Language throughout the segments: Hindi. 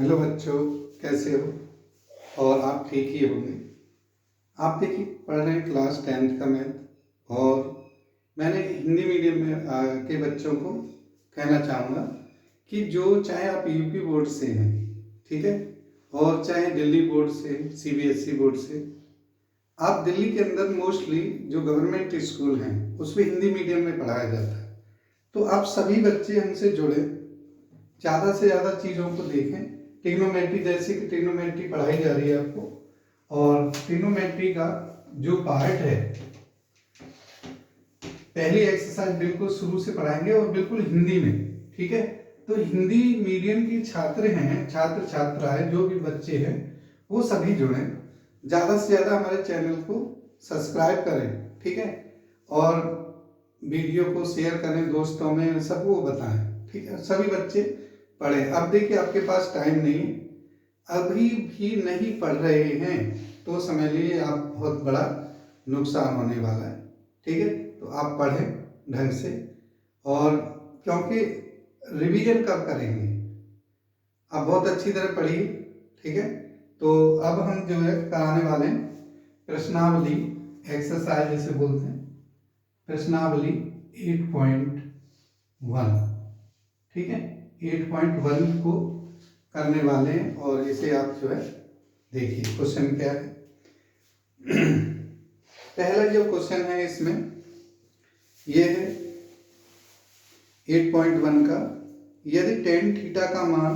हेलो बच्चों, कैसे हो? और आप ठीक ही होंगे। आप देखिए पढ़ रहे हैं क्लास 10th का मैथ। और मैंने हिंदी मीडियम में के बच्चों को कहना चाहूँगा कि जो चाहे आप यूपी बोर्ड से हैं, ठीक है, और चाहे दिल्ली बोर्ड से, सीबीएसई बोर्ड से, आप दिल्ली के अंदर मोस्टली जो गवर्नमेंट स्कूल हैं उसमें हिंदी मीडियम में पढ़ाया जाता है। तो आप सभी बच्चे हमसे जुड़े, ज़्यादा से ज़्यादा चीज़ों को देखें। ट्रिग्नोमेट्री, जैसे कि ट्रिग्नोमेट्री पढ़ाई जा रही है आपको, और ट्रिग्नोमेट्री का जो पार्ट है, पहली एक्सरसाइज बिल्कुल शुरू से पढ़ाएंगे और बिल्कुल हिंदी में, ठीक है। तो हिंदी मीडियम के छात्र हैं, छात्र छात्राएं, जो भी बच्चे हैं वो सभी जुड़ें, ज़्यादा से ज़्यादा हमारे चैनल को सब्सक्राइब करें, ठीक है, और वीडियो को शेयर करें दोस्तों में, सबको बताएं, ठीक है, सभी बच्चे पढ़ें। अब देखिए आपके पास टाइम नहीं, अभी भी नहीं पढ़ रहे हैं तो समझ लीजिए आप बहुत बड़ा नुकसान होने वाला है, ठीक है। तो आप पढ़ें ढंग से, और क्योंकि रिवीजन कब करेंगे, आप बहुत अच्छी तरह पढ़िए, ठीक है। तो अब हम जो है कराने वाले हैं प्रश्नावली एक्सरसाइज जिसे बोलते हैं, प्रश्नावली 8.1, ठीक है। 8.1 को करने वाले हैं, और इसे आप जो है देखिए क्वेश्चन क्या है। पहला जो क्वेश्चन है इसमें ये है 8.1 का, यदि tan थीटा का मान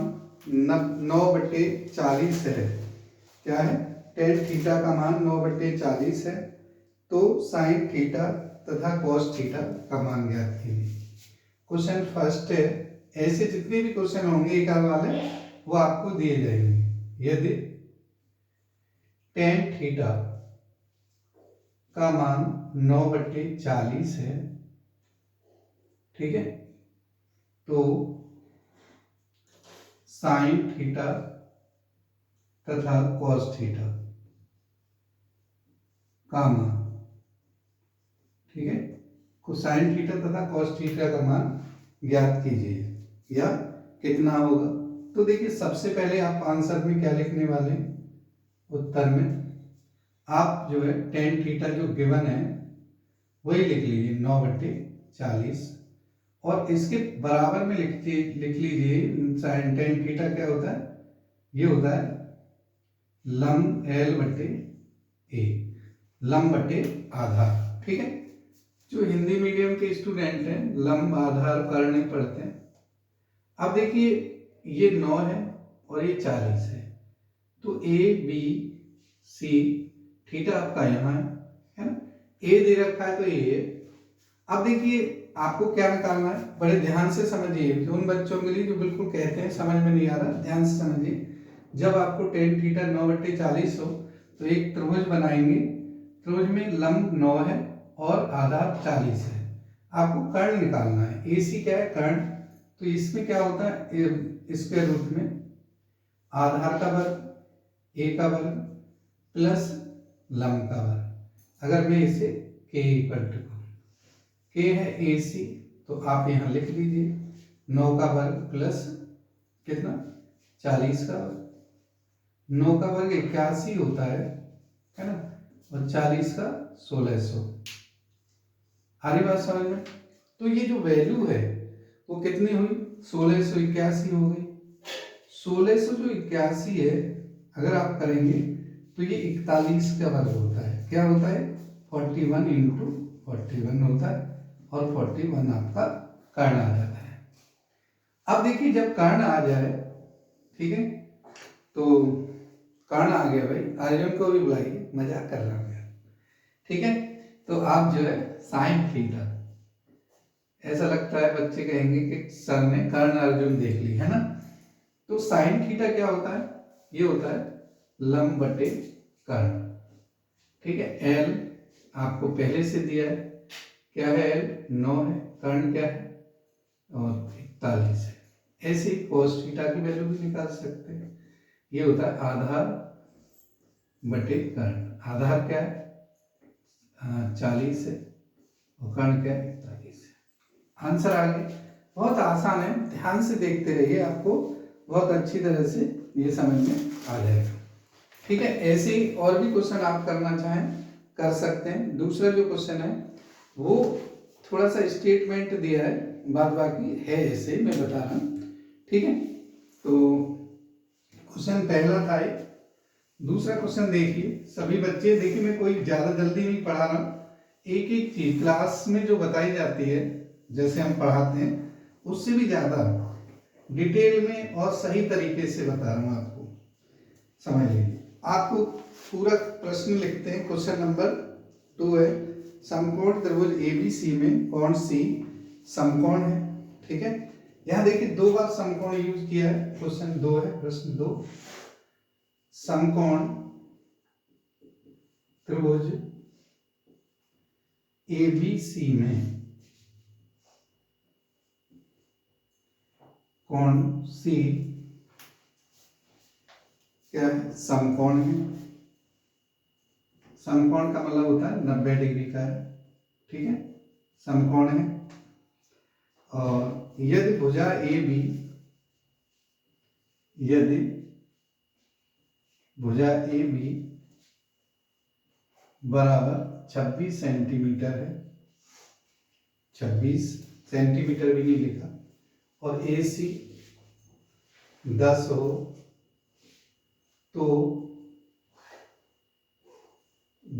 9/40 है, क्या है, tan थीटा का मान 9/40 है, तो sin थीटा तथा cos थीटा का मान ज्ञात कीजिए। क्वेश्चन फर्स्ट है, ऐसे जितने भी क्वेश्चन होंगे एक वाले वो आपको दिए जाएंगे। यदि tan थीटा का मान 9/40 है, ठीक है, तो साइन थीटा तथा कॉस थीटा का मान, ठीक है, कोसाइन थीटा तथा कॉस थीटा का मान ज्ञात कीजिए, या कितना होगा। तो देखिए सबसे पहले आप आंसर में क्या लिखने वाले हैं, उत्तर में आप जो है tan थीटा जो गिवन है वही लिख लीजिए 9/40, और इसके बराबर में लिख लीजिए साइन tan थीटा क्या होता है, ये होता है लंब L/A, लंब बटे आधार, ठीक है। जो हिंदी मीडियम के स्टूडेंट हैं लंब आधार कर्ण पढ़ते हैं। अब देखिए ये 9 है और ये 40 है, तो ABC, थीटा आपका यहाँ है ना, ए दे रखा है तो ये। अब देखिए आपको क्या निकालना है, बड़े ध्यान से समझिए, उन बच्चों के लिए जो बिल्कुल कहते हैं समझ में नहीं आ रहा, ध्यान से समझिए। जब आपको tan थीटा 9/40 हो तो एक त्रिभुज बनाएंगे, त्रिभुज में लंब 9 है और आधार 40 है, आपको कर्ण निकालना है। AC क्या है, कर्ण, तो इसमें क्या होता है, स्क्वायर रूट में आधार का वर्ग, a का वर्ग प्लस लंब का वर्ग। अगर मैं इसे k इक्वल टू k है AC, तो आप यहाँ लिख लीजिए 9 का वर्ग प्लस कितना, 40 का वर्ग। 9 का वर्ग 81 होता है ना, और 40 का 1600। आ रही बात समझ में। तो ये जो वैल्यू है वो कितनी हुई, 1681 हो गई। 1681 है, अगर आप करेंगे तो ये 41 का वर्ग होता है, क्या होता है, 41 इंटू 41 होता है, और 41 आपका कर्ण आ जाता है। अब देखिए जब कर्ण आ जाए, ठीक है, तो कर्ण आ गया भाई, अर्जुन को भी बुलाइए, मजाक कर रहा हूँ यार, ठीक है। तो आप जो है साइन थीटा, ऐसा लगता है बच्चे कहेंगे कि सर ने कर्ण अर्जुन देख ली है ना, तो साइन थीटा क्या होता है, ये होता है लंब बटे कर्ण, ठीक है। एल आपको पहले से दिया है, क्या है, एल 9 है, कर्ण क्या है, और 41 है। ऐसे ही cos थीटा की वैल्यू भी निकाल सकते हैं, ये होता है आधार बटे कर्ण। आधार क्या है, 40 है, और कर्ण क्या है, 41 है। आंसर आ गया, बहुत आसान है, ध्यान से देखते रहिए, आपको बहुत अच्छी तरह से ये समझ में आ जाएगा। ठीक है, ऐसे ही और भी क्वेश्चन आप करना चाहें कर सकते हैं। दूसरा जो क्वेश्चन है वो थोड़ा सा स्टेटमेंट दिया है, बाद बाकी है ऐसे मैं बता रहा हूँ। ठीक है, तो क्वेश्चन पहला था ये। दूसरा क्वेश्चन देखिए, सभी बच्चे देखिए, मैं कोई ज़्यादा जल्दी नहीं पढ़ा रहा हूँ, एक एक चीज क्लास में जो बताई जाती है जैसे हम पढ़ाते हैं उससे भी ज़्यादा डिटेल में और सही तरीके से बता रहा हूँ आपको, समझ लीजिए। आपको पूरा प्रश्न लिखते हैं। क्वेश्चन नंबर 2 है, समकोण त्रिभुज ABC में कौन सी समकोण है। ठीक है, यहाँ देखिए 2 बार समकोण यूज किया है। क्वेश्चन 2 है, प्रश्न 2, समकोण त्रिभुज ABC में कौन सी क्या है समकोण है। समकोण का मतलब होता है 90 डिग्री का है। ठीक है, समकोण है। और यदि भुजा AB, यदि भुजा AB बराबर 26 सेंटीमीटर है, 26 सेंटीमीटर भी नहीं लिखा, और AC 10 हो, तो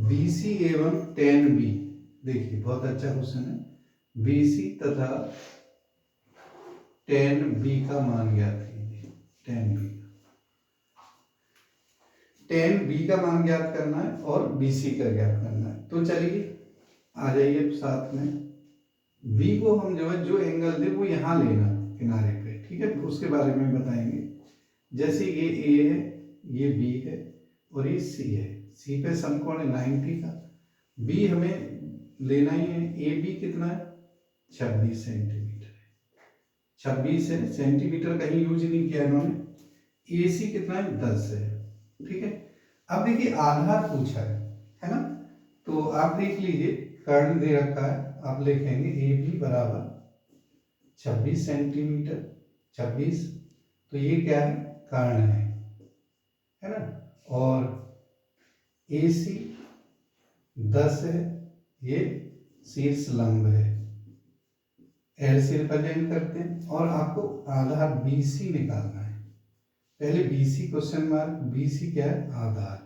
BC एवं tan B, देखिए बहुत अच्छा क्वेश्चन है, BC तथा tan B का मान ज्ञात कीजिए। tan B का मान ज्ञात करना है और BC का ज्ञात करना है। तो चलिए आ जाइए साथ में। B को हम जो है जो एंगल दे वो यहाँ लेना किनारे पे। ठीक है, उसके बारे में बताएंगे। जैसे ये A है, ये B है और ये C है। C पे समकोण है 90 का। B हमें लेना ही है। AB कितना है 26 सेंटीमीटर है। 26 है, सेंटीमीटर कहीं यूज नहीं किया इन्होंने। AC कितना है 10 है। ठीक है, अब देखिए आधार पूछा है ना, तो आप देख लीजिए कर्ण दे रखा है, आप लिखेंगे AB बराबर 26 सेंटीमीटर, 26, तो ये क्या है कर्ण है ना, और AC 10 है, ये शीर्ष लंब है, L से रिप्रेजेंट करते हैं। और आपको आधार BC निकालना है। पहले BC क्वेश्चन मार्क, BC क्या है आधार।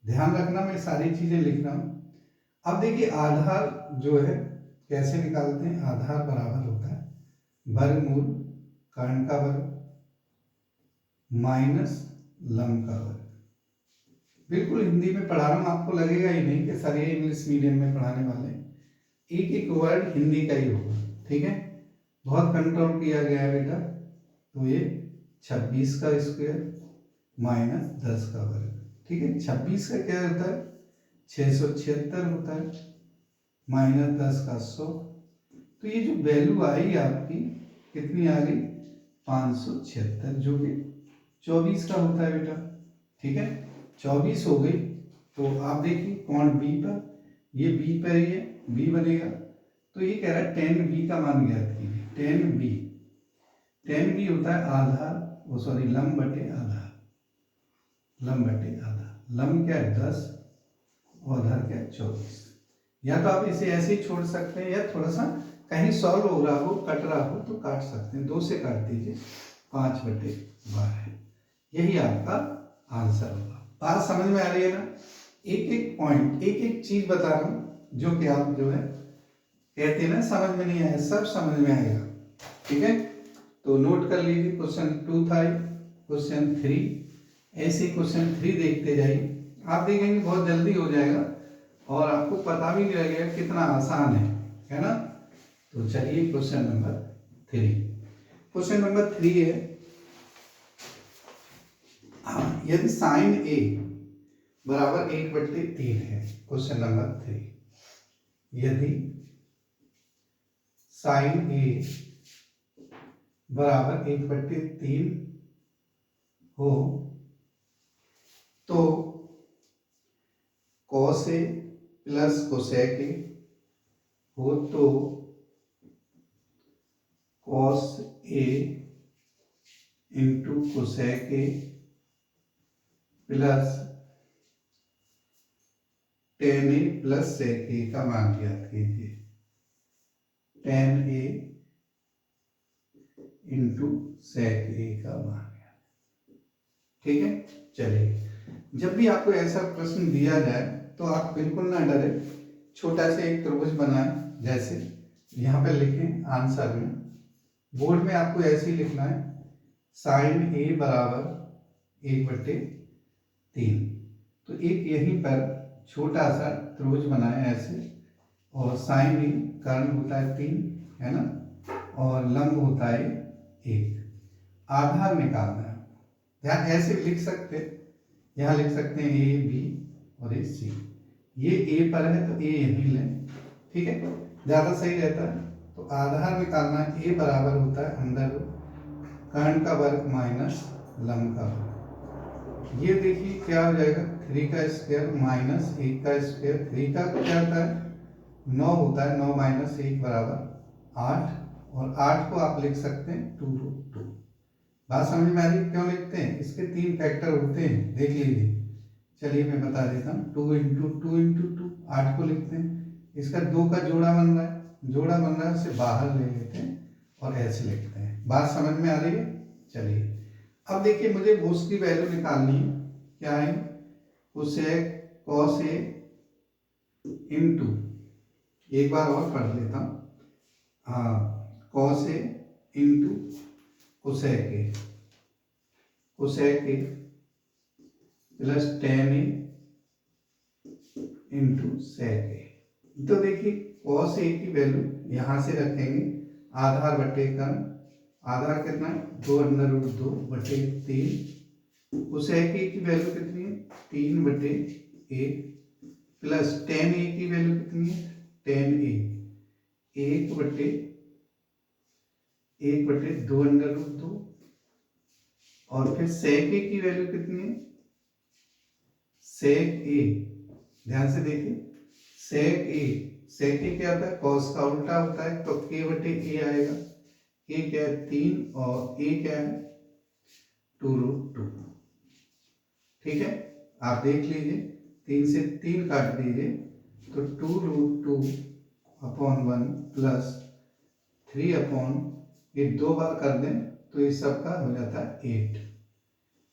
ध्यान रखना मैं सारी चीजें लिख रहा हूं। अब देखिए आधार जो है कैसे निकालते हैं। आधार बराबर होता है वर्गमूल कर्ण का वर्ग माइनस लंब का वर्ग। बिल्कुल हिंदी में पढ़ा रहा हूँ, आपको लगेगा ही नहीं कि सर ये इंग्लिश मीडियम में पढ़ाने वाले। एक एक वर्ड हिंदी का ही होगा। ठीक है, बहुत कंट्रोल किया गया है बेटा। तो ये 26 का स्क्वायर माइनस 10 का वर्ग। ठीक है, 26 का क्या होता है 676 होता है, माइनस 10 का 100। तो ये जो वैल्यू आई आपकी कितनी आ गई 576, जो कि 24 का होता है बेटा। ठीक है, 24 हो गई। तो आप देखिए कोण B पर, ये B पर ये B बनेगा। तो ये कह रहा है tan B का मान ज्ञात कीजिए। tan B होता है आधार, वो सॉरी लंब बटे आधार, लंब बटे आधार। लंब क्या है 10 और आधार क्या है 24। या तो आप इसे ऐसे ही छोड़ सकते हैं, या थोड़ा सा कहीं सॉल्व हो रहा हो कट रहा हो तो काट सकते हैं। 2 से काट दीजिए, 5/12। यही आपका आंसर होगा। बात समझ में आ रही है ना। एक एक पॉइंट, एक एक चीज बता रहा हूं जो कि आप जो है कहते हैं ना समझ में नहीं आया, सब समझ में आएगा। ठीक है, तो नोट कर लीजिए। क्वेश्चन 2 था, क्वेश्चन 3, ऐसे क्वेश्चन 3 देखते जाइए। आप देखेंगे बहुत जल्दी हो जाएगा और आपको पता भी नहीं लगेगा कितना आसान है ना। तो चलिए क्वेश्चन नंबर 3। क्वेश्चन नंबर 3 है, हाँ, यदि साइन A बराबर 1/3 है। क्वेश्चन नंबर 3, यदि साइन A बराबर 1/3 हो तो cos A plus cosec A हो तो cos A into cosec A plus tan A plus sec A का मान ज्ञात कीजिए। Ten A into sec A का मान ज्ञात। ठीक है, चलिए जब भी आपको ऐसा प्रश्न दिया जाए तो आप बिल्कुल ना डरे, छोटा सा एक त्रिभुज बनाएं, जैसे यहाँ पे लिखें आंसर में, बोर्ड में आपको ऐसे ही लिखना है साइन ए बराबर 1/3। तो एक यहीं पर छोटा सा त्रिभुज बनाए ऐसे, और साइन ए कर्ण होता है 3, है ना, और लंब होता है 1। आधार निकालना है, ध्यान ऐसे लिख सकते, यहाँ लिख सकते हैं ए बी और ये सी। ये ए पर है तो ए यहीं लें, ठीक है, ज़्यादा सही रहता है। तो आधार निकालना है, ए बराबर होता है अंडर कर्ण का वर्ग माइनस लंब का वर्ग। ये देखिए क्या हो जाएगा, 3 का स्क्वायर माइनस 1 का स्क्वायर। 3 का क्या होता है 9 होता है, 9 माइनस 1 बराबर 8, और 8 को आप लिख सकते हैं 2√2। बात समझ में आ रही है क्यों लिखते हैं, इसके 3 फैक्टर होते हैं, देख लीजिए। चलिए मैं बता देता हूँ, 2 इंटू 2 इंटू 2, 8 को लिखते हैं। इसका 2 का जोड़ा बन रहा है, जोड़ा बन रहा है, उसे बाहर ले लेते हैं और ऐसे लिखते हैं। बात समझ में आ रही है। चलिए अब देखिए, मुझे उसकी वैल्यू निकालनी है, क्या है, कोसेक कॉस ए इंटू, एक बार और पढ़ लेता हूँ, हाँ, cos A into cosec A, cosec A plus tan A into sec A. तो देखिए कॉस ए की वैल्यू यहाँ से रखेंगे, आधार बटे कर्ण, आधार कितना है 2√2/3। कोसेक ए की वैल्यू कितनी है 3/1 प्लस टेन ए की वैल्यू कितनी है, टेन ए 1/2√2, और फिर सेक ए की वैल्यू कितनी है, सेक ए, ध्यान से देखिए, सेक ए, सेक ए क्या होता है, कॉस का उल्टा होता है, तो k/a आएगा। k क्या है 3 और a क्या है 2√2। ठीक है, आप देख लीजिए, 3 से 3 काट दीजिए तो 2√2/1 प्लस 3 ये 2 बार कर दें तो ये सबका हो जाता है 8।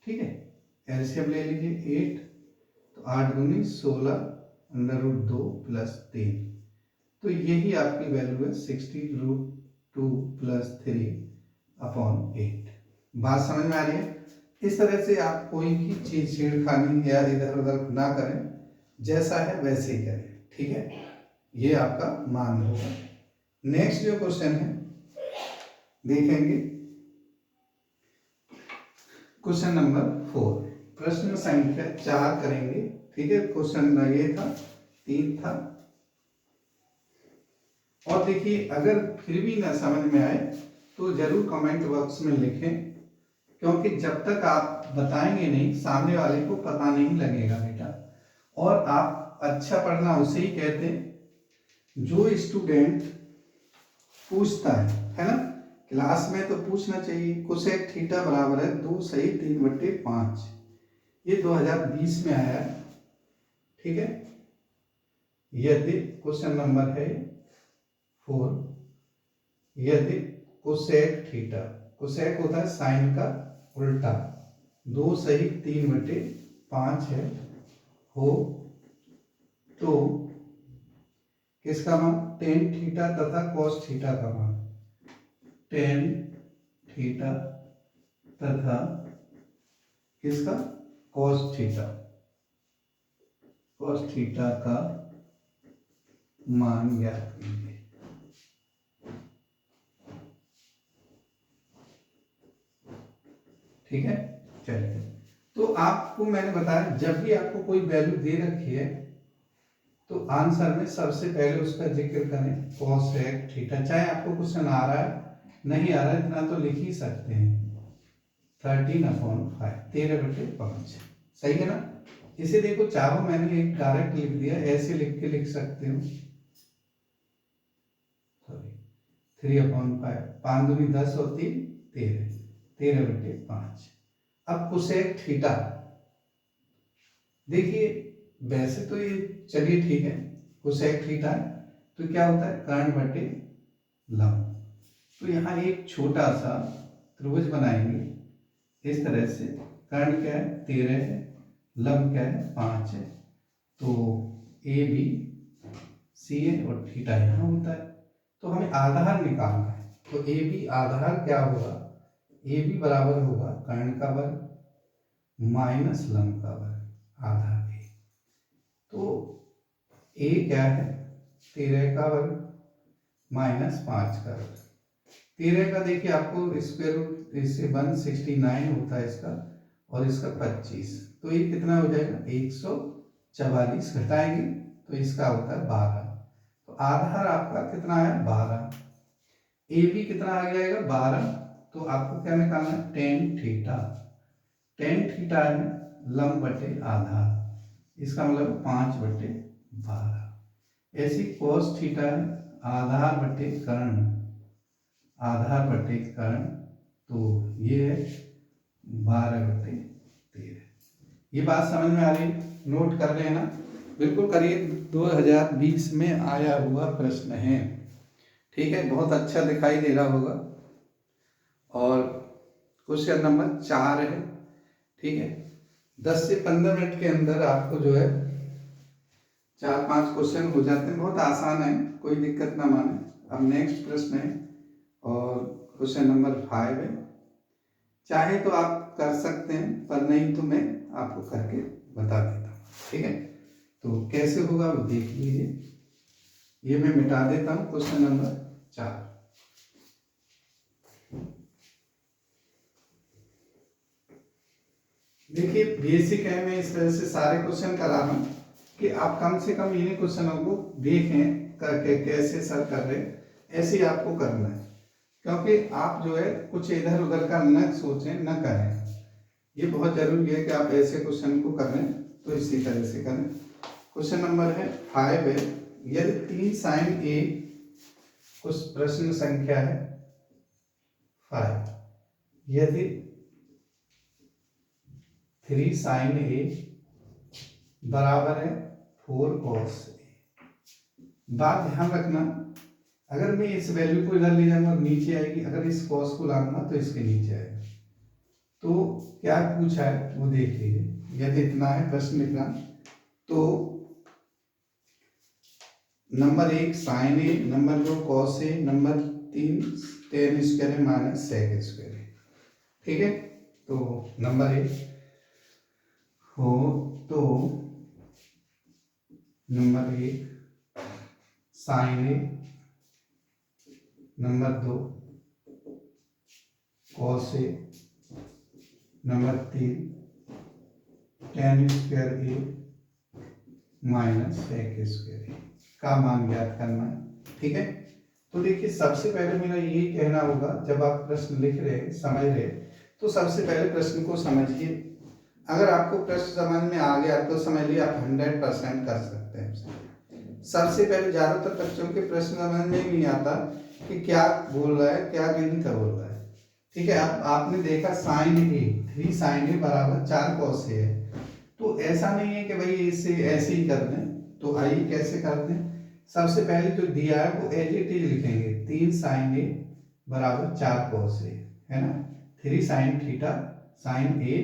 ठीक है, एलसीएम ले लीजिए 8, तो 8 दूनी 16 √2 प्लस 3, तो यही आपकी वैल्यू है 60√2 प्लस 3/8। बात समझ में आ रही है। इस तरह से आप कोई भी चीज छेड़खानी या इधर उधर ना करें, जैसा है वैसे ही करें। ठीक है, ये आपका मान होगा। नेक्स्ट जो क्वेश्चन है देखेंगे, क्वेश्चन नंबर 4, प्रश्न संख्या 4 करेंगे। ठीक है, क्वेश्चन ये था 3 था। और देखिए अगर फिर भी ना समझ में आए तो जरूर कमेंट बॉक्स में लिखें, क्योंकि जब तक आप बताएंगे नहीं सामने वाले को पता नहीं लगेगा बेटा। और आप अच्छा पढ़ना उसे ही कहते हैं जो स्टूडेंट पूछता है ना, क्लास में तो पूछना चाहिए। कोसेक थीटा बराबर है 2 सही 3/5, ये 2020 में आया है। ठीक है, यदि क्वेश्चन नंबर है 4, यदि कोसेक थीटा, कोसेक होता है साइन का उल्टा, 2 सही 3/5 है, हो तो किसका मान, टेन थीटा तथा कॉस थीटा का मान, टेन थीटा तथा किसका, कॉस थीटा, कॉस थीटा का मान ज्ञात कीजिए। ठीक है, चलिए, तो आपको मैंने बताया जब भी आपको कोई वैल्यू दे रखी है तो आंसर में सबसे पहले उसका जिक्र करें कोसेक थीटा। चाहे आपको क्वेश्चन आ रहा है नहीं आ रहा है, इतना तो लिख ही सकते हैं, 13/5, 13/5, सही है ना। इसे देखो चारों मैंने एक डायरेक्ट लिख दिया, ऐसे लिख के लिख सकते हो, सॉरी 3/5, 5 दूनी 10 और 3 13, 13/5। अब कोसेक थीटा, देखिए वैसे तो ये चलिए ठीक है, कोसेक थीटा है तो क्या होता है कर्ण बटे लंब। तो यहाँ एक छोटा सा त्रिभुज बनाएंगे इस तरह से, कर्ण क्या है 13 है, लंब क्या है 5 है, तो ए बी सी है और थीटा यहाँ होता है। तो हमें आधार निकालना है, तो ए बी आधार क्या होगा, ए बी बराबर होगा कर्ण का वर्ग माइनस लंब का वर्ग आधार ए। तो ए क्या है 13 का वर्ग माइनस 5 का वर्ग। 13 का देखिए आपको स्क्वायर रूट इससे 169 होता है इसका, और इसका 25, तो ये कितना हो जाएगा 144, घटाएंगे तो इसका होता है 12। तो आधार आपका कितना आया 12, ए बी कितना आ जाएगा 12, तो आपको क्या निकालना है टेन थीटा। टेन थीटा है लंब बटे आधार, इसका मतलब 5/12। ऐसी कोस थीटा है आधार बटे कर्ण, आधार बटे कर्ण, तो ये है 12/13। ये बात समझ में आ रही, नोट कर लेना, बिल्कुल करिए, 2020 में आया हुआ प्रश्न है, ठीक है, बहुत अच्छा दिखाई दे रहा होगा। और क्वेश्चन नंबर 4 है, ठीक है, 10 से 15 मिनट के अंदर आपको जो है 4-5 क्वेश्चन हो जाते हैं, बहुत आसान है, कोई दिक्कत ना माने। अब नेक्स्ट प्रश्न है और क्वेश्चन नंबर 5 है, चाहे तो आप कर सकते हैं पर नहीं तो मैं आपको करके बता देता हूँ, ठीक है। तो कैसे होगा वो देख लीजिए, ये मैं मिटा देता हूँ क्वेश्चन नंबर 4। देखिए बेसिक है, मैं इस तरह से सारे क्वेश्चन करा रहा हूँ कि आप कम से कम इन्हीं क्वेश्चनों को देखें करके कैसे सर कर रहे, ऐसे ही आपको करना है, क्योंकि आप जो है कुछ इधर उधर का न सोचें न करें, ये बहुत जरूरी है कि आप ऐसे क्वेश्चन को करें, तो इसी तरह से करें। क्वेश्चन नंबर है 5 है, यदि 3 sin a, कुछ प्रश्न संख्या है 5, यदि 3 sin a बराबर है 4 cos a। बात ध्यान रखना, अगर मैं इस वैल्यू को इधर ले जाऊंगा नीचे आएगी, अगर इस cos को लाऊंगा तो इसके नीचे आएगा। तो क्या पूछा है वो देख लीजिए, यदि इतना है प्रश्न लिखना, तो number 1 sin a, number 2 cos a, number 3 tan square है माइनस sec स्क्वायर है, ठीक है। तो नंबर 1 हो तो number 1 sin a, number 2 cos a, number 3 tan square a minus sec square a का मान ज्ञात करना है, ठीक है। तो देखिए सबसे पहले मेरा ये कहना होगा, जब आप प्रश्न लिख रहे समझ रहे, तो सबसे पहले प्रश्न को समझिए। अगर आपको प्रश्न समझ में आ गया तो समझ लिया आप 100% कर सकते हैं। सबसे पहले ज्यादातर बच्चों के प्रश्न समझ में नहीं आता कि क्या बोल रहा है, क्या नहीं का बोल रहा है, ठीक है। आपने देखा sin a, 3 sin a बराबर 4 cos a है, तो ऐसा नहीं है कि भाई इसे ऐसे ही कर दें। तो आइए कैसे करते हैं, सबसे पहले जो दिया है वो एज इट इज लिखेंगे, 3 sin a बराबर 4 cos a, है ना, 3 sin थीटा sin a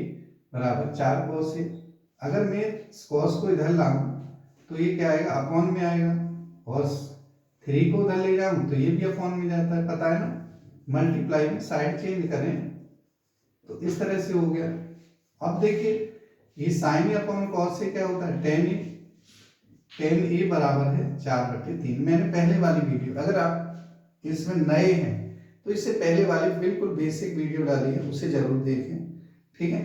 बराबर 4 cos a। अगर मैं cos को इधर लाऊं तो ये क्या आएगा अपॉन में आएगा, और 3 को उधर ले जाऊं तो ये भी अपॉन में जाता है, पता है ना, मल्टीप्लाई में साइड चेंज करें तो इस तरह से हो गया। अब देखिए ये sin a upon cos a क्या होता है tan a, tan a बराबर है 4/3। मैंने पहले वाली वीडियो, अगर आप इसमें नए हैं तो इससे पहले वाली बिल्कुल बेसिक वीडियो डाली है, उसे जरूर देखें, ठीक है,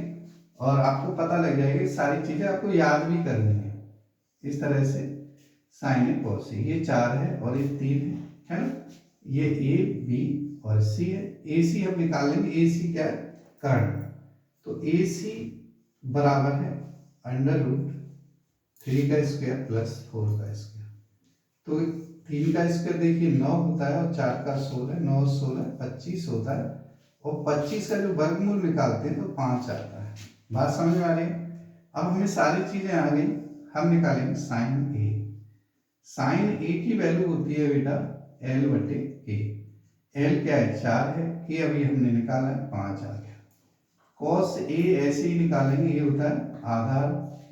और आपको पता लग जाएगी, सारी चीजें आपको याद भी करनी है। इस तरह से sin a cos a, ये 4 है और ये 3 है ना, ये a b और c है, ac हम निकाल लेंगे, ac क्या है कर्ण, तो ac बराबर है √3 का स्क्वायर प्लस 4 का स्क्वायर। तो 3 का स्क्वायर देखिए 9 होता है और 4 का 16, 9 16 25 होता है, और 25 का जो वर्गमूल निकालते हैं तो 5 आता है। बात समझ में आ रही है? अब हमें सारी चीजें आ गई, हम निकालेंगे साइन ए। साइन ए की वैल्यू होती है बेटा एल बटे ए। एल क्या है 4 है, ए अभी हमने निकाला है 5 आ गया। कॉस ए ऐसे ही निकालेंगे, ये होता है आधार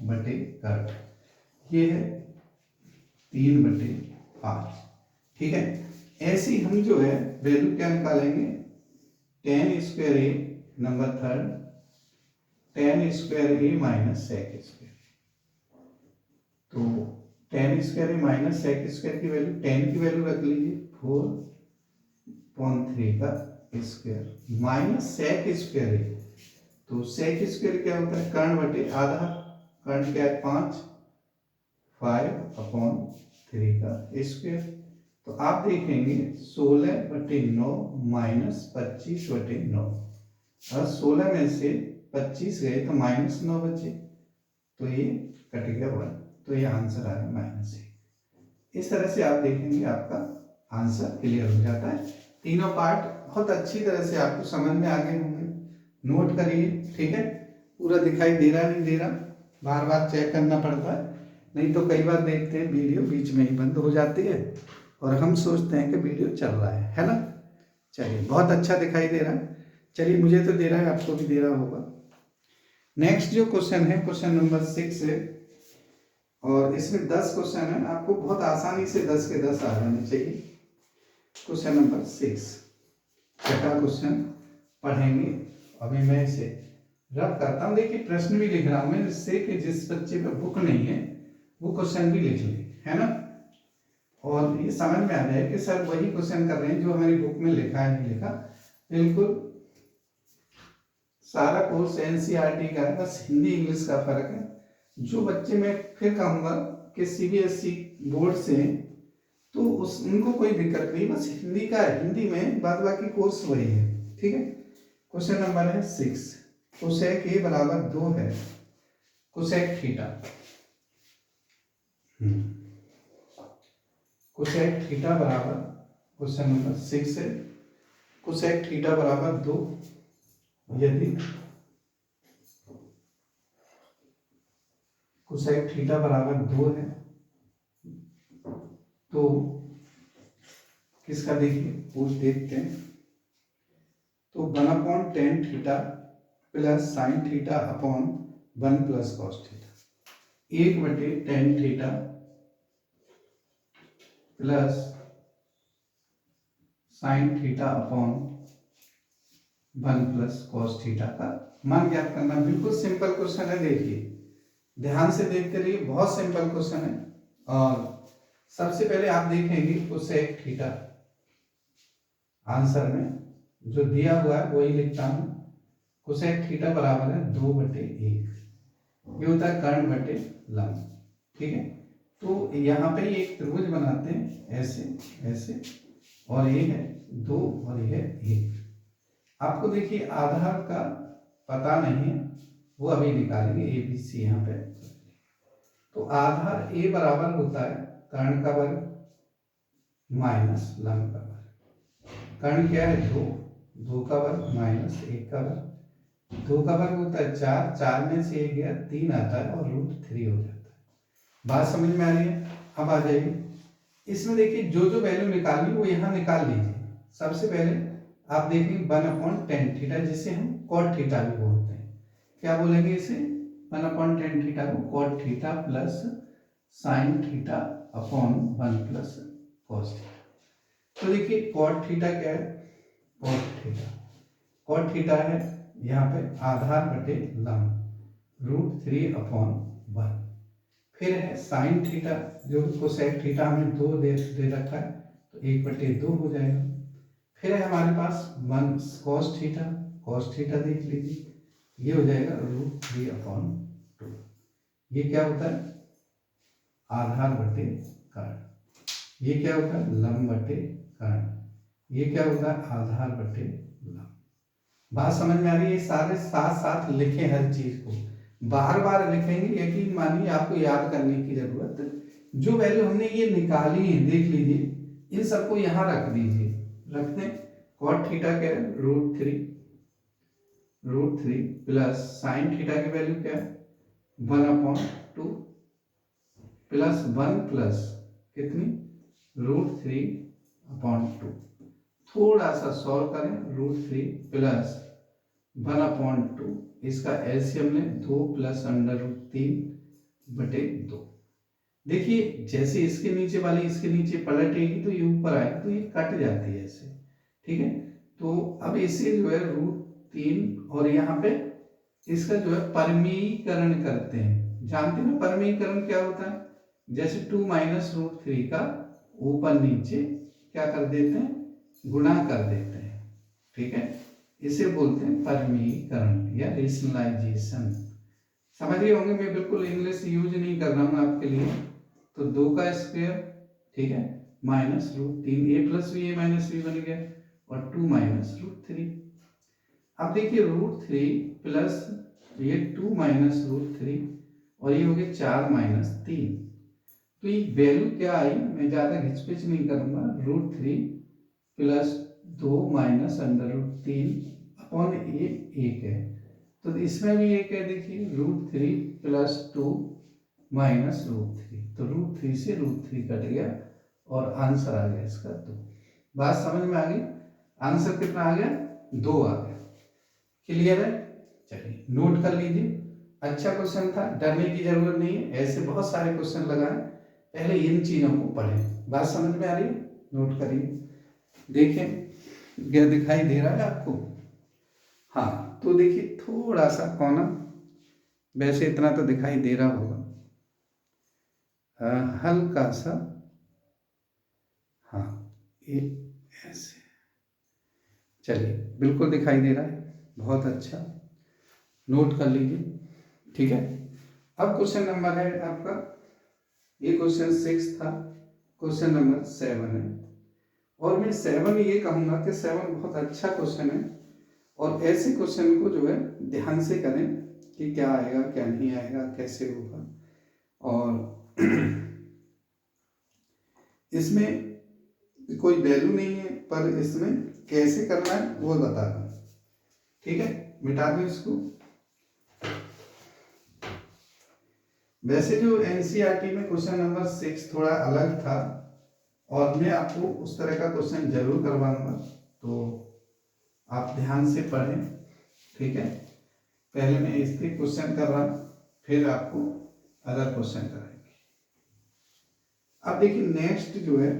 बटे कर्ट, ये है 3/5। ठीक है, ऐसे ही हम जो है वैल्यू क्या निकालेंगे, tan स्क्वायर ए नंबर थर्ड, tan स्क्वायर ए माइनस सेक स्क्वायर। तो tan स्क्वायर ए माइनस सेक स्क्वायर की वैल्यू, tan की वैल्यू रख लीजिए 4/3 का स्क्वायर माइनस सेक स्क्वायर ए। तो सेक स्क्वायर क्या होता है, कर्ण बटे आधा, कर्ण क्या है 5/3 का स्क्वायर। तो आप देखेंगे 16/9 माइनस 25/9, और 16 में से 25 गए तो -9 बचे, तो ये कट गया 1, तो ये आंसर आया -1। इस तरह से आप देखेंगे आपका आंसर क्लियर हो जाता है। तीनों पार्ट बहुत अच्छी तरह से आपको समझ में आ गए होंगे, नोट करिए। ठीक है, पूरा दिखाई दे रहा नहीं दे रहा, बार बार चेक करना पड़ता है, नहीं तो कई बार देखते हैं वीडियो बीच में ही बंद हो जाती है और हम सोचते हैं कि वीडियो चल रहा है ना। चलिए, बहुत अच्छा दिखाई दे रहा है। चलिए, मुझे तो दे रहा है, आपको भी दे रहा होगा। नेक्स्ट जो क्वेश्चन है, क्वेश्चन नंबर 6 है, और इसमें 10 क्वेश्चन है। आपको बहुत आसानी से 10 के 10 आ जाने चाहिए। क्वेश्चन नंबर 6, छठा क्वेश्चन पढ़ेंगे। अभी मैं इसे रब करता हूँ, देखिए प्रश्न भी लिख रहा हूँ मैं, जिससे कि जिस बच्चे पे बुक नहीं है वो क्वेश्चन भी लिख ले, है ना, और ये समझ में आ जाए कि सर वही क्वेश्चन कर रहे हैं जो हमारी बुक में लिखा है, नहीं लिखा। बिल्कुल सारा कोर्स एनसीईआरटी का है, बस हिंदी इंग्लिश का फर्क है। जो बच्चे मैं फिर कहूँगा कि सीबीएसई बोर्ड से, तो उनको कोई दिक्कत नहीं, बस हिंदी का है, हिंदी में बाद बाकी कोर्स वही है। ठीक है, क्वेश्चन नंबर है 6, कोसेक ए बराबर 2 है, कोसेक थीटा, कोसेक थीटा बराबर, क्वेश्चन नंबर 6 है, कोसेक थीटा बराबर 2 यदि कोसेक थीटा बराबर 2 है तो किसका देखिए पूछ देखते हैं। तो 1/tan theta plus sine theta upon 1 plus cos theta, 1/tan theta plus sine theta upon 1 plus cos theta का मान ज्ञात करना। बिल्कुल सिंपल क्वेश्चन है, देखिए ध्यान से देखते रहिए, बहुत सिंपल क्वेश्चन है। और सबसे पहले आप देखेंगे कोसेक थीटा, आंसर में जो दिया हुआ है वही लिखता हूं। कोसेक थीटा बराबर है 2/1, ये होता है कर्ण बटे लंब। ठीक है, तो यहाँ पे एक त्रिभुज बनाते हैं ऐसे ऐसे, और ये है 2 और ये है 1। आपको देखिए आधार का पता नहीं है, वो अभी निकालेंगे, ए बी सी यहाँ पे। तो आधार ए बराबर होता है कर्ण का वर्ग माइनस लंब का वर्ग। कर्ण क्या है 2, 2 का वर्ग माइनस 1 का वर्ग, 2 का वर्ग होता है 4, 4 में से 1 गया 3 आता है और √3 हो जाता है। बात समझ में आ रही है? अब आ जाइए इसमें, देखिए जो जो वैल्यू निकालनी वो यहाँ निकाल लीजिए। सबसे पहले आप देखेंगे 1/tan थीटा, जिसे हम कॉट थीटा भी बोलते हैं। क्या बोलेंगे इसे? 1/tan थीटा को cot theta plus sine theta upon 1 plus cos theta. तो देखिए कॉट थीटा क्या है, कॉट थीटा है यहाँ पे आधार बटे लंब √3/1। फिर है साइन थीटा, जो कोसेक थीटा हमें 2 दे रखा है, तो 1/2 हो जाएगा। फिर है हमारे पास 1 कॉस थीटा देख लीजिए, ये हो जाएगा √3/2। ये क्या होता है? आधार बटे कर्ण। ये क्या होता है? लंब बटे कर्ण। ये क्या होता है? आधार बटे लंब। बात समझ में आ रही है? सारे साथ साथ लिखें, हर चीज को बार बार लिखेंगे, यकीन मानिए आपको याद करने की जरूरत। जो वैल्यू हमने ये निकाली है देख लीजिए, इन सबको यहाँ रख दीजिए, रख दें। कॉट थीटा क्या है? √3, √3 प्लस साइन थीटा की वैल्यू क्या है 1/2 प्लस 1 प्लस कितनी √3/2। थोड़ा सा सॉल्व करें √3 प्लस 1/2 इसका एलसीएम लें 2 प्लस √3/2। देखिए जैसे इसके नीचे वाली इसके नीचे पलटेगी तो ये ऊपर आएगी तो ये कट जाती है ऐसे, ठीक है। तो अब इसे जो है √3 और यहाँ पे इसका जो है परमीकरण करते हैं। जानते हैं परमीकरण क्या होता है, जैसे 2 माइनस √3 का ऊपर नीचे क्या कर देते हैं गुणा कर देते हैं, ठीक है। इसे बोलते हैं परमीकरण या रेशनलाइजेशन। समझ गए होंगे, मैं बिल्कुल इंग्लिश यूज नहीं कर रहा हूँ आपके लिए। तो 2 का स्क्वायर, ठीक है, minus √3 a plus b a minus b बन गया और 2 माइनस √3। अब देखिए √3 प्लस ये 2 माइनस √3 और ये हो गया 4 माइनस 3। तो ये वैल्यू क्या आई, मैं ज़्यादा घिचपिच नहीं करूँगा, √3 प्लस 2 माइनस √3 ये 1 है। तो इसमें भी एक है, देखिए √3 प्लस 2 माइनस √3, तो √3 से √3 कट गया और आंसर आ गया इसका 2। बात समझ में आ गई, आंसर कितना आ गया 2 आ गया। क्लियर है, चलिए नोट कर लीजिए। अच्छा क्वेश्चन था, डरने की जरूरत नहीं है, ऐसे बहुत सारे क्वेश्चन लगाए, पहले इन चीजों को पढ़ें। बात समझ में आ रही है, नोट करिए। देखें क्या दिखाई दे रहा है आपको, हाँ तो देखिए थोड़ा सा कोना, वैसे इतना तो दिखाई दे रहा होगा, हल्का सा, हाँ ये ऐसे, चलिए बिल्कुल दिखाई दे रहा है, बहुत अच्छा, नोट कर लीजिए, ठीक है। अब क्वेश्चन नंबर है आपका, ये क्वेश्चन 6 था, क्वेश्चन नंबर 7 है। और मैं 7 ये कहूँगा कि 7 बहुत अच्छा क्वेश्चन है, और ऐसे क्वेश्चन को जो है ध्यान से करें कि क्या आएगा क्या नहीं आएगा कैसे होगा, और इसमें कोई वैल्यू नहीं है पर इसमें कैसे करना है वो बता दूं, ठीक है। मिटा दूं इसको। वैसे जो एनसीईआरटी में क्वेश्चन नंबर 6 थोड़ा अलग था, और मैं आपको उस तरह का क्वेश्चन जरूर करवाऊंगा, तो आप ध्यान से पढ़ें, ठीक है। पहले मैं इसके क्वेश्चन कर रहा हूं, फिर आपको अदर क्वेश्चन कराएंगे। अब देखिए नेक्स्ट जो है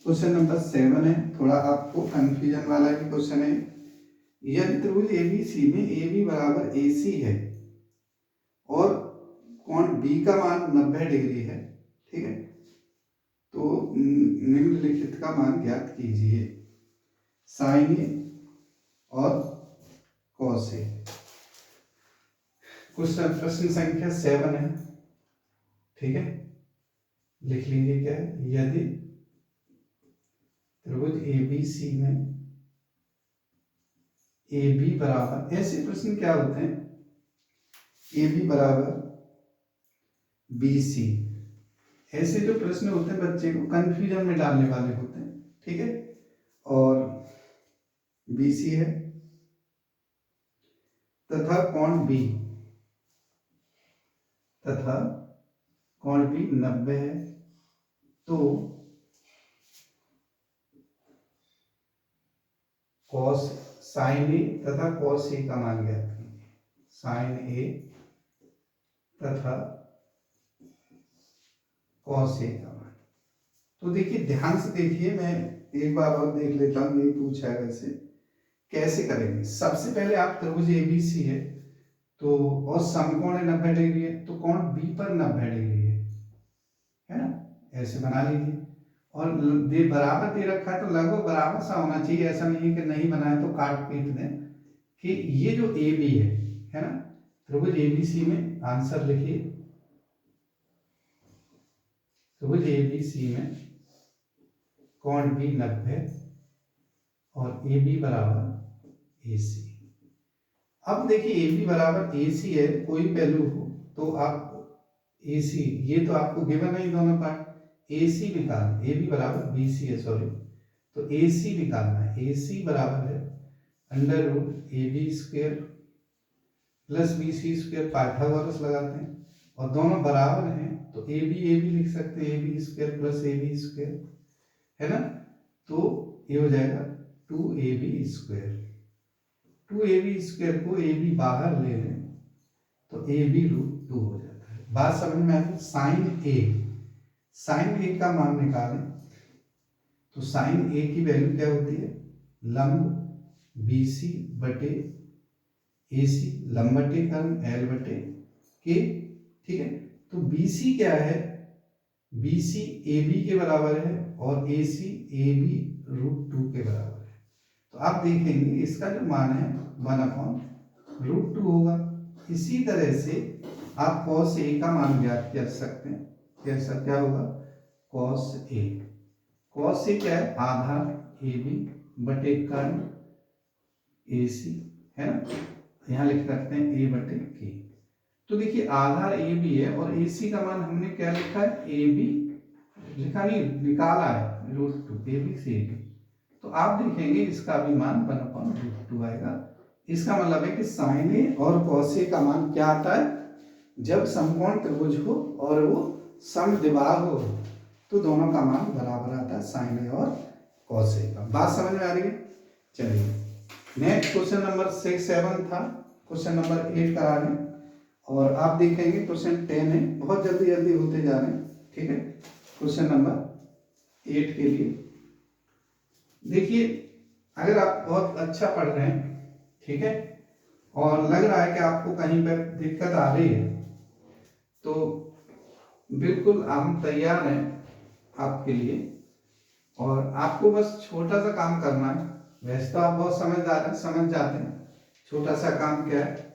क्वेश्चन नंबर 7 है, थोड़ा आपको कंफ्यूजन वाला भी क्वेश्चन है। यदि त्रिभुज एबीसी में AB बराबर AC है और कोण B का मान 90 डिग्री है, ठीक है, तो निम्नलिखित का मान ज्ञात कीजिए, साइन A और कॉस A। क्वेश्चन प्रश्न संख्या 7 है, ठीक है, लिख लीजिए क्या है, यदि त्रिभुज ABC में AB बराबर, ऐसे प्रश्न क्या होते हैं, AB बराबर BC, ऐसे जो प्रश्न होते हैं बच्चे को कंफ्यूजन में डालने वाले होते हैं, ठीक है। और BC है तथा कोण B, तथा कोण B 90 है, तो कॉस साइन A तथा कॉस A का मान ज्ञात कीजिए, साइन A तथा कॉस A का मान। तो देखिए ध्यान से देखिए, मैं एक बार और देख लेता हूँ, नहीं पूछा है वैसे, कैसे करेंगे। सबसे पहले आप त्रिभुज ABC है तो, और समकोण 90 डिग्री है, तो कोण B पर 90 डिग्री है ना, ऐसे बना लीजिए। और बराबर दे रखा है तो लगभग बराबर सा होना चाहिए, ऐसा नहीं है कि नहीं बनाए तो काट पीट दें, कि ये जो AB है ना, त्रिभुज ABC में आंसर लिखिए, त्रिभुज ABC में कोण B 90 और AB बराबर AC। अब देखिए AB बराबर AC है, कोई वैल्यू हो तो आप AC, ये तो आपको गिवन है दोनों पार्ट, AC निकाल, AB बराबर BC है, सॉरी, तो AC निकालना है, AC बराबर है under root a b square plus b c square, Pythagoras लगाते हैं और दोनों बराबर हैं तो ए बी लिख सकते हैं, a b square plus a b square, है ना। तो ये हो जाएगा 2ab स्क्वेयर। 2ab स्क्वेयर को ए बी बाहर ले लें तो ए बी रूट 2 हो जाता है। बात समझ में आती है। साइन ए का मान निकालें तो साइन ए की वैल्यू क्या होती है, लंब बी सी बटे ए सी, लंब बटे कर्ण एल बटे के, ठीक है। तो बी सी क्या है, बी सी ए बी के बराबर है और ए सी ए बी रूट 2 के बराबर है। तो आप देखेंगे इसका जो मान है 1/√2 होगा। इसी तरह से आप cos a का मान ज्ञात कर सकते हैं। कैसा क्या होगा, cos a क्या है, आधा ए बी बटे कर्ण ए सी, है ना। यहाँ लिख सकते हैं ए बटे के। तो देखिए आधार ए बी है और ए सी का मान हमने क्या लिखा है, ए बी लिखा नहीं, निकाला है √2, ए बी से ए बी। तो आप देखेंगे इसका भी मान 1/√2 आएगा। इसका मतलब है कि साइन ए और कॉस ए का मान क्या आता है, जब समकोण त्रिभुज हो और वो समद्विबाहु हो तो दोनों का मान बराबर आता है, साइन ए और कॉस ए का। बात समझ में आ रही है। चलिए नेक्स्ट क्वेश्चन नंबर 6-7 था, क्वेश्चन नंबर 8 करा रहे हैं और आप देखेंगे क्वेश्चन 10 है, बहुत जल्दी जल्दी होते जा रहे हैं, ठीक है। क्वेश्चन नंबर 8 के लिए देखिए, अगर आप बहुत अच्छा पढ़ रहे हैं, ठीक है, और लग रहा है कि आपको कहीं पर दिक्कत आ रही है तो बिल्कुल हम तैयार हैं आपके लिए। और आपको बस छोटा सा काम करना है। वैसे तो आप बहुत समझदार हैं, समझ जाते हैं। छोटा सा काम क्या है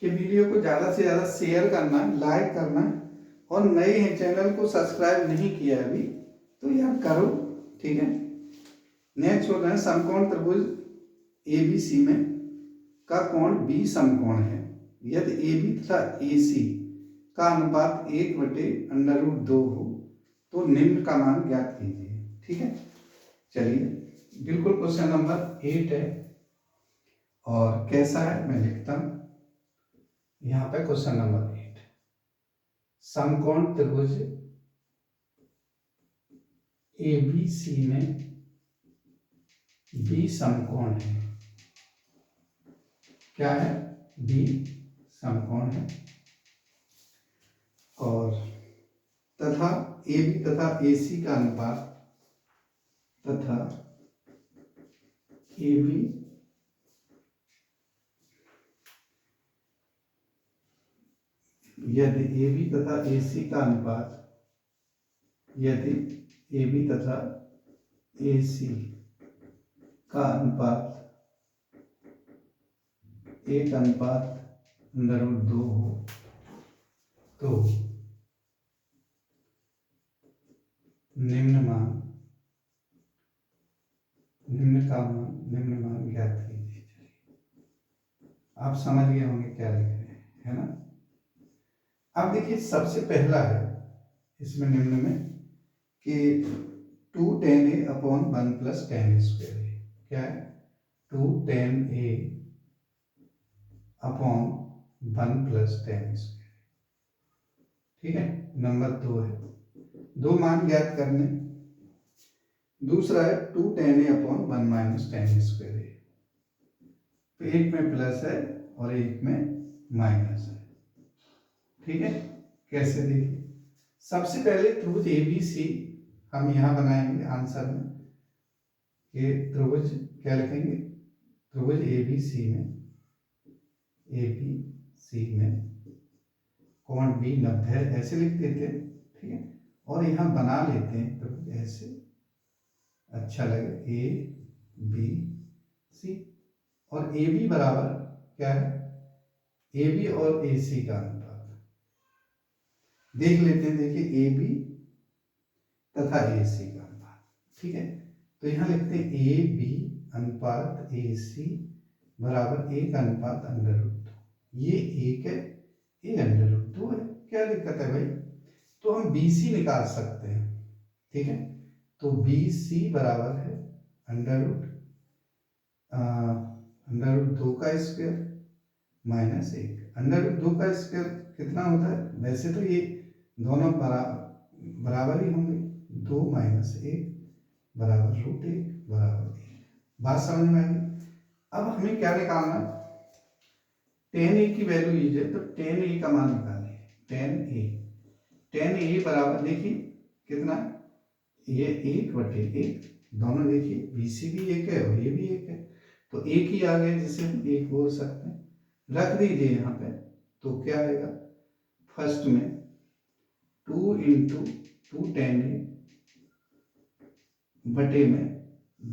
कि वीडियो को ज़्यादा से ज़्यादा शेयर करना है, लाइक करना है, और नए हैं चैनल को सब्सक्राइब नहीं किया अभी तो यार करो, ठीक है। नेक्स्ट होता है समकोण त्रिभुज ए बी सी में का कोण बी समकोण है यदि ए बी तथा ए सी का अनुपात 1/√2 हो तो निम्न का मान ज्ञात कीजिए, ठीक है। चलिए बिल्कुल क्वेश्चन नंबर 8 है और कैसा है मैं लिखता हूं यहाँ पे। क्वेश्चन नंबर 8, समकोण त्रिभुज ए बी सी में बी समकोण है, क्या है, बी समकोण है, और तथा ए बी तथा ए सी का अनुपात तथा ए बी यदि ए बी तथा ए सी का अनुपात, यदि ए बी तथा ए सी का अनुपात 1/√2 हो तो निम्न मान ज्ञात कीजिए। चलिए आप समझ गए होंगे क्या लिख रहे हैं, है ना। अब देखिए सबसे पहला है इसमें निम्न में कि 2 tan a upon 1 + tan a square है, क्या है, 2 tan a upon 1 + tan a square, ठीक है। नंबर 2 है, दो मान ज्ञात करने। दूसरा है 2 tan a upon 1 - tan a square है, तो एक में प्लस है और एक में माइनस है, ठीक है। कैसे देखिए, सबसे पहले त्रिभुज ए बी सी हम यहाँ बनाएंगे आंसर में कि त्रिभुज क्या लिखेंगे, त्रिभुज ए बी सी में कोण बी 90 है, ऐसे लिख देते हैं, ठीक है। और यहाँ बना लेते हैं त्रिभुज ऐसे, अच्छा लगे, ए बी सी, और ए बी बराबर क्या है, ए बी और ए सी का अनुपात देख लेते हैं। देखिए ए बी तथा ए सी का अनुपात, ठीक है। तो यहाँ लिखते हैं ए बी अनुपात ए सी बराबर 1/√2। ये 1 है, ये √2 है, क्या दिक्कत है भाई। तो हम बी सी निकाल सकते हैं, ठीक है। तो बी सी बराबर है अंडर रूट अंडर रूट 2 का स्क्वायर माइनस 1। अंडर रूट 2 का स्क्वायर कितना होता है? वैसे तो ये दोनों बराबर ही होंगे, 2 माइनस 1 बराबर रूट 1 बराबर 1। बात समझ में आ गई? अब हमें क्या निकालना? टेन ए की वैल्यू लीजिए, तो टेन ए का मान निकालिए। टेन ए बराबर देखिए कितना, ये 1/1, दोनों देखिए बीसी भी एक है और ये भी एक है, तो एक ही आ गया जिसे हम एक बोल सकते हैं। रख दीजिए यहाँ पे, तो क्या आएगा? फर्स्ट में 2 इंटू 2 टेन ए बटे में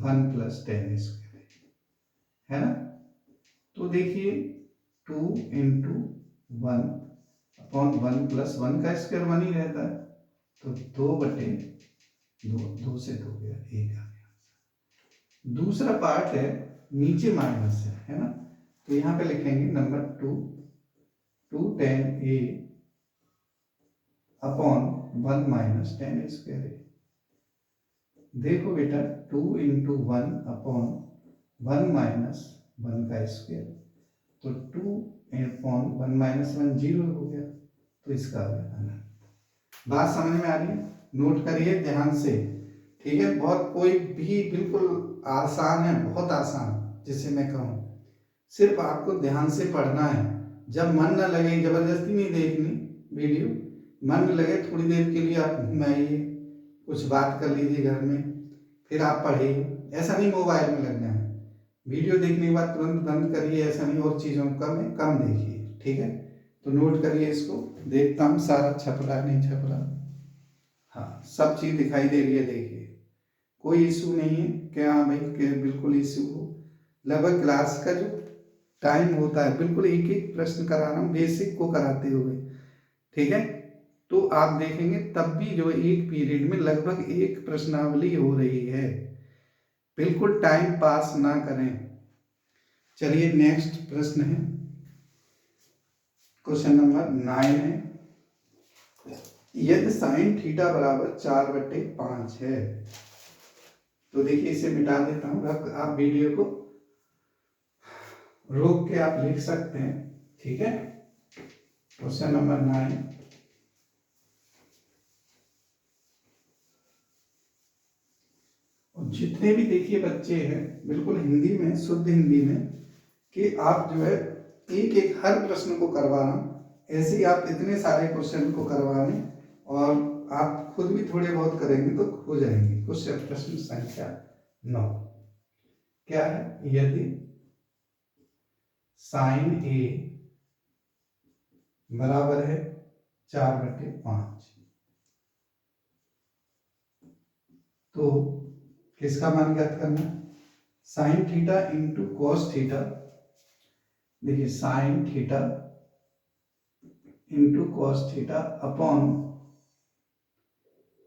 1 प्लस टेन स्क्वायर है ना। तो देखिए 2 इंटू 1 अपॉन 1 प्लस 1 का स्क्वायर 1 ही रहता है, तो 2/2, 2 से 2 गया, 1 आ गया। दूसरा पार्ट है नीचे माइनस है ना, तो यहाँ पे लिखेंगे नंबर 2 टेन ए अपॉन 1 माइनस टेन स्क्वायर ए। देखो बेटा 2 इंटू 1 अपॉन 1 माइनस 1 का स्क्वायर, तो 2 अपॉन 1 माइनस 1 0 हो गया, तो इसका आ गया अनंत। बात समझ में आ रही है? नोट करिए ध्यान से, ठीक है। बहुत कोई भी बिल्कुल आसान है, बहुत आसान जिसे मैं कहूँ, सिर्फ आपको ध्यान से पढ़ना है। जब मन न लगे, जबरदस्ती नहीं देखनी वीडियो, मन न लगे थोड़ी देर के लिए आप घुमाइए, कुछ बात कर लीजिए घर में, फिर आप पढ़िए। ऐसा नहीं मोबाइल में लगना है, वीडियो देखने के बाद तुरंत बंद करिए, ऐसा नहीं। और चीज़ों का में कम देखिए, ठीक है। तो नोट करिए इसको, देखता हूँ सारा छप रहा नहीं छप रहा। हाँ, सब चीज़ दिखाई दे रही है, देखिए कोई इशू नहीं है क्या? हाँ भाई के बिल्कुल इशू हो। लगभग क्लास का जो टाइम होता है, बिल्कुल एक एक प्रश्न करा रहा हूँ बेसिक को कराते हुए, ठीक है। तो आप देखेंगे तब भी जो एक पीरियड में लगभग एक प्रश्नावली हो रही है, बिल्कुल टाइम पास ना करें। चलिए नेक्स्ट प्रश्न है, क्वेश्चन नंबर 9 है। यदि साइन थीटा बराबर 4/5 है, तो देखिए इसे मिटा देता हूँ, आप वीडियो को रोक के आप लिख सकते हैं, ठीक है। क्वेश्चन नंबर 9, और जितने भी देखिए बच्चे हैं बिल्कुल हिंदी में, शुद्ध हिंदी में, कि आप जो है एक एक हर प्रश्न को करवा रहा हूँ, ऐसे ही आप इतने सारे क्वेश्चन को करवाने, और आप खुद भी थोड़े बहुत करेंगे तो हो जाएंगे। क्वेश्चन प्रश्न संख्या 9 क्या है? यदि साइन ए बराबर है 4/5, तो किसका मान ज्ञात करना? Sine theta into cos theta. देखिए sine theta into cos theta upon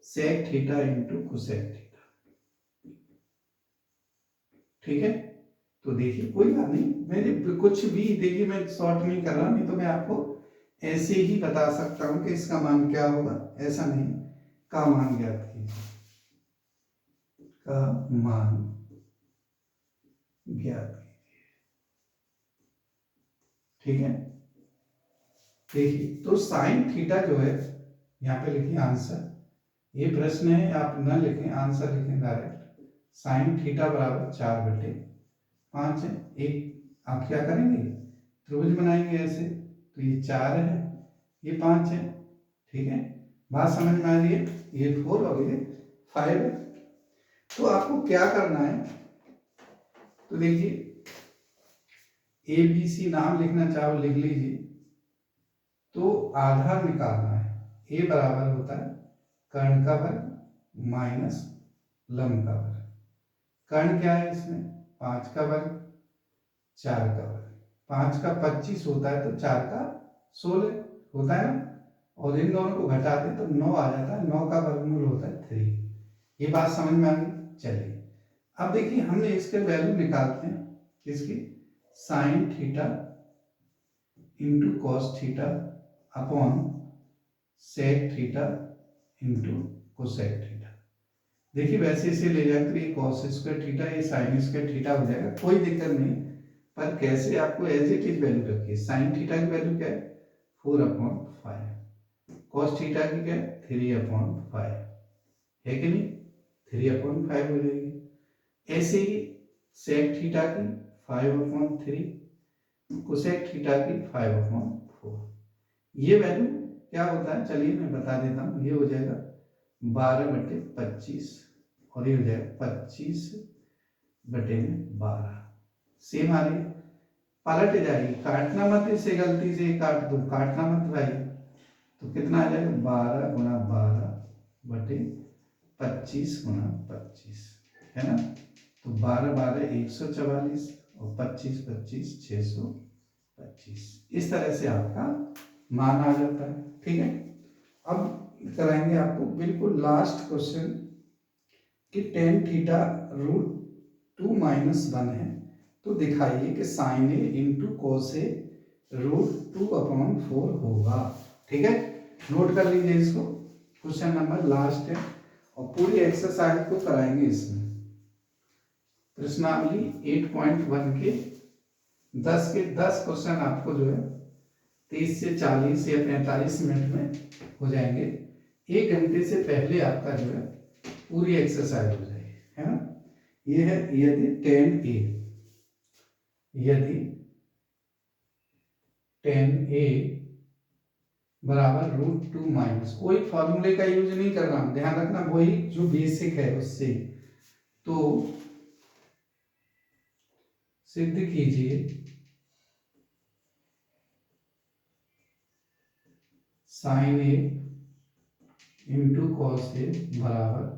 sec theta into cosec theta, ठीक है। तो देखिए कोई बात नहीं, मैंने कुछ भी देखिए मैं शॉर्ट नहीं कर रहा, नहीं तो मैं आपको ऐसे ही बता सकता हूं कि इसका मान क्या होगा, ऐसा नहीं। का मान ज्ञात कीजिए, का मान ज्ञात कीजिए, ठीक है। देखिए तो साइन थीटा जो है, यहाँ पे लिखिए आंसर, ये प्रश्न है, आप न लिखें, आंसर लिखें डायरेक्ट। साइन थीटा बराबर 4/5 है। एक आप क्या करेंगे, त्रिभुज बनाएंगे ऐसे, तो ये 4 है, ये 5 है, ठीक है। बात समझ में आ रही है? ये 4 और ये 5 है। तो आपको क्या करना है, तो देखिए ABC नाम लिखना चाहो लिख लीजिए। तो आधार निकालना है, A बराबर होता है कर्ण का वर्ग माइनस लंब का वर्ग। कर्ण क्या है इसमें? 5 का वर्ग, 4 का वर्ग। 5 का 25 होता है, तो 4 का 16 होता है ना, और इन दोनों को घटा दें तो 9 आ जाता है, 9 का वर्गमूल होता है 3। ये बात समझ में आ गई? चलिए अब देखिए हमने इसके वैल्यू निकालते हैं, किसकी? Sine theta into cos theta upon sec theta into cosec theta. देखिए वैसे इसे ले जाकर ये कॉस स्क्वायर थीटा, ये साइन स्क्वायर थीटा हो जाएगा, कोई दिक्कत नहीं। पर कैसे आपको एज इट इज वैल्यू रखी है। साइन थीटा की वैल्यू क्या है 4/5, कॉस थीटा की क्या है 3/5 है कि नहीं, 3/5 हो जाएगी। ऐसे ही सेक थीटा की 5/3, कोसेक थीटा की 5/4। ये वैल्यू क्या होता है चलिए मैं बता देता हूँ। ये हो जाएगा 12/25 और ये हो जाएगा 25/12। सेम आ रही है, पलट जाएगी, काटना मत इसे, गलती से काट दो, काटना मत भाई। तो कितना आ जाएगा 12×12/25 है ना। तो 12×12 144 और 25×25 625। इस तरह से आपका मान आ जाता है। ठीक है, अब कराएंगे आपको बिल्कुल लास्ट क्वेश्चन कि tan थीटा √2 - 1 है, तो दिखाइए कि sin a इंटू कोस ए √2/4 होगा। ठीक है, नोट कर लीजिए इसको, क्वेश्चन नंबर लास्ट है और पूरी एक्सरसाइज को कराएंगे इसमें। प्रश्नावली 8.1 के 10 क्वेश्चन आपको जो है 30 से 40 या 45 मिनट में हो जाएंगे। 1 घंटे से पहले आपका जो है पूरी एक्सरसाइज हो जाएगी, है ना। ये है यदि tan a, यदि tan a बराबर √2 - कोई फॉर्मूले का यूज नहीं कर रहा हूं, ध्यान रखना वही जो बेसिक है उससे। तो सिद्ध कीजिए sin a into cos A बराबर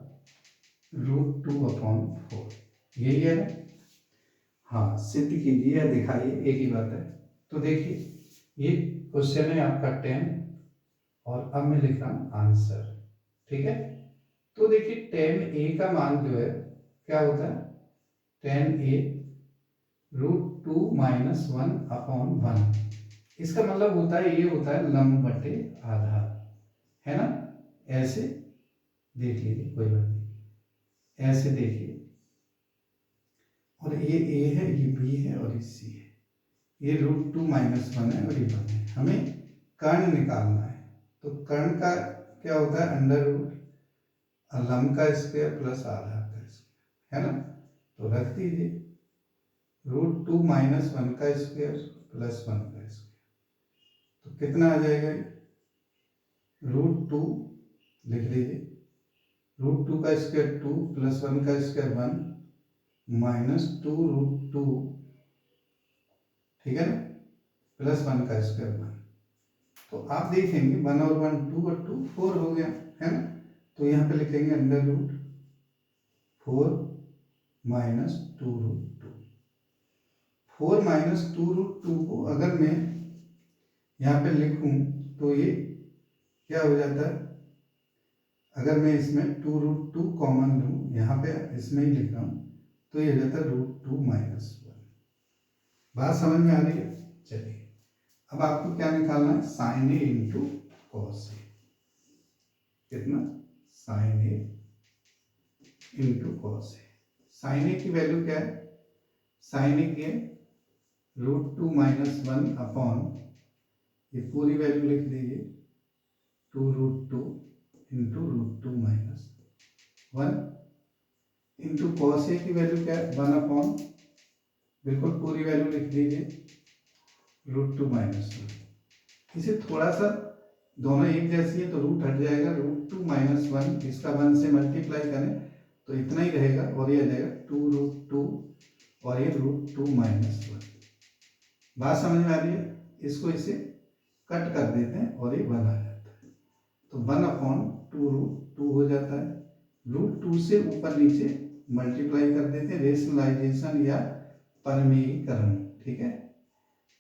√2/4, यही है ना। हाँ, सिद्ध कीजिए या दिखाइए, एक ही बात है। तो देखिए ये क्वेश्चन है आपका 10 और अब मैं लिख रहा हूं आंसर। ठीक है, तो देखिए tan a का मान जो है क्या होता है, tan a √2 - 1/1। इसका मतलब होता है, ये होता है लंब बटे आधा, है ना। ऐसे देख लीजिए, कोई बात नहीं, ऐसे देखिए, और ये a है, ये b है और ये c है। ये √2 - 1 है और ये 1 है। हमें कर्ण निकालना है, तो कर्ण का क्या होता है √, लंब का स्क्वायर प्लस आधा का स्क्वायर, है ना। तो रख दीजिए √2 - 1 का स्क्वायर प्लस 1 का स्क्वायर, तो कितना आ जाएगा, √2 लिख लीजिए, √2 का स्क्वायर 2 प्लस 1 का स्क्वायर 1 -2√2, ठीक है ना, प्लस 1 का स्क्वायर 1। तो आप देखेंगे 1 और 1 2 और 2 4 हो गया, है ना। तो यहाँ पे लिखेंगे √4 - 2√2। 4 - 2√2 को अगर मैं यहाँ पे लिखूं तो ये क्या हो जाता है, अगर मैं इसमें 2√2 कॉमन लूँ, यहाँ पे इसमें ही लिख रहा हूँ, तो ये हो जाता है √2 - 1। बात समझ में आ रही है। चलिए अब आपको क्या निकालना है, sin a into cos A. कितना, sin a into cos A. sin a की वैल्यू क्या है, sin a की है √2 - 1 ये पूरी वैल्यू लिख दीजिए 2√2 इंटू √2 - 1 इंटू कॉस ए की वैल्यू क्या है 1 बिल्कुल पूरी वैल्यू लिख दीजिए √2 - 1। इसे थोड़ा सा, दोनों एक जैसी है तो रूट हट जाएगा, √2 - 1 इसका 1 से मल्टीप्लाई करें तो इतना ही रहेगा और ये आ जाएगा 2√2 और ये √2 - 1। बात समझ में आ रही है। इसको इसे कट कर देते हैं और ये 1 आ जाता है, तो 1/2√2 हो जाता है। √2 से ऊपर नीचे मल्टीप्लाई कर देते हैं, रेशनलाइजेशन या परमीकरण, ठीक है।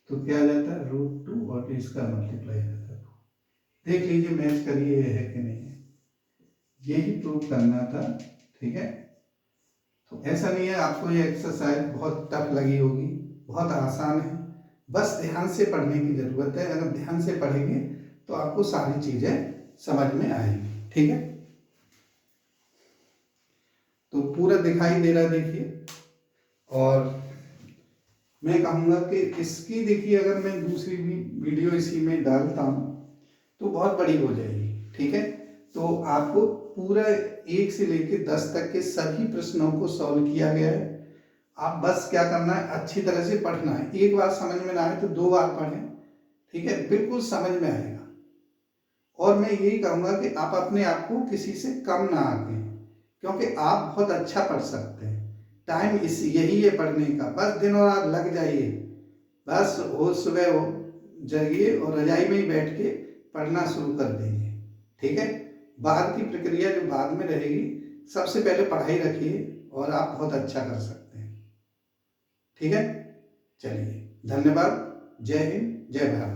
तो क्या आ जाता है √2 और इसका मल्टीप्लाई हो जाता है। देख लीजिए, मैच करिए ये है कि नहीं है, यही प्रूव करना था, ठीक है। तो ऐसा नहीं है आपको ये एक्सरसाइज बहुत टफ लगी होगी, बहुत आसान है, बस ध्यान से पढ़ने की जरूरत है। अगर ध्यान से पढ़ेंगे तो आपको सारी चीजें समझ में आएंगी, ठीक है। तो पूरा दिखाई दे रहा देखिए, और मैं कहूँगा कि इसकी देखिए अगर मैं दूसरी भी वीडियो इसी में डालता हूँ तो बहुत बड़ी हो जाएगी, ठीक है। तो आपको पूरा 1 से लेकर 10 तक के सभी प्रश्नों को सॉल्व किया गया है। आप बस क्या करना है, अच्छी तरह से पढ़ना है। एक बार समझ में ना आए तो 2 बार पढ़ें, ठीक है, बिल्कुल समझ में आएगा। और मैं यही कहूँगा कि आप अपने आप को किसी से कम ना आंकें, क्योंकि आप बहुत अच्छा पढ़ सकते हैं। टाइम इस यही है पढ़ने का, बस दिन और रात लग जाइए, बस हो सुबह हो जाइए और रजाई में ही बैठ के पढ़ना शुरू कर दीजिए, ठीक है। बाद की प्रक्रिया जो बाद में रहेगी, सबसे पहले पढ़ाई रखिए और आप बहुत अच्छा कर सकते हैं, ठीक है। चलिए, धन्यवाद। जय हिंद, जय भारत।